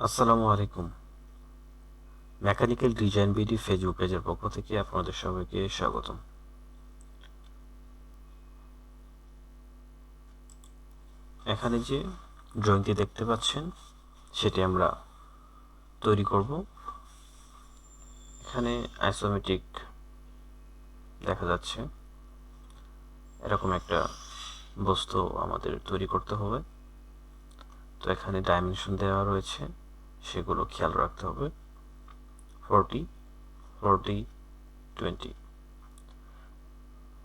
আসসালামু আলাইকুম। Mechanical design BD Facebook পেজের পক্ষ থেকে আপনাদের সবাইকে স্বাগতম। এখানে যে ড্রয়িংটি দেখতে পাচ্ছেন সেটি আমরা তৈরি করব। এখানে আইসোমেট্রিক দেখা যাচ্ছে, এরকম একটা বস্তু আমাদের তৈরি করতে হবে। তো এখানে ডাইমেনশন দেওয়া রয়েছে, সেগুলো খেয়াল রাখতে হবে। 40, 40, 20।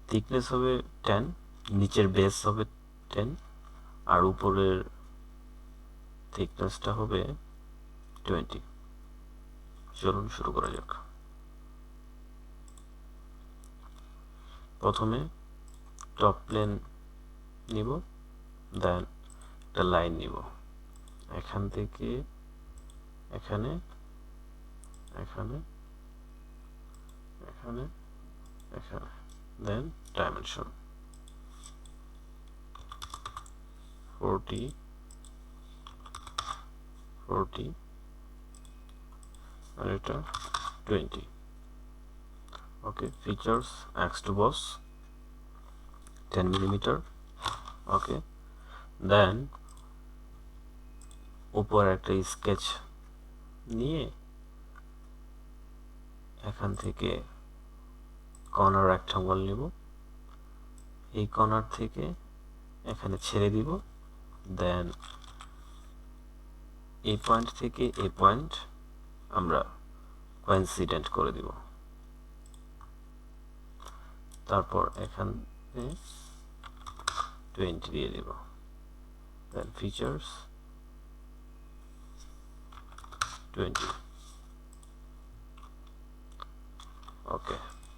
থিকনেস হবে 10, নিচের বেস হবে 10, আর উপরের থিকনেসটা হবে 20। চলুন শুরু করা যাক। প্রথমে টপ প্লেন নিব, দেন একটা লাইন নিব এখান থেকে এখানে, এখানে, এখানে, এখানে, দেন ডাইমেনশন 40, 40, আর এটা 20। ওকে, ফিচার্স এক্স টু বস 10 মিলিমিটার। ওকে, দেন উপর একটা স্কেচ নিয়ে এখান থেকে কর্নার রেক্টাঙ্গল নিব, এই কর্নার থেকে এখানে ছেড়ে দিব, দেন এই পয়েন্ট থেকে এই পয়েন্ট আমরা কোইন্সিডেন্ট করে দিব। তারপর এখানে 20 দিয়ে দিব, দেন ফিচার্স 20। ওকে,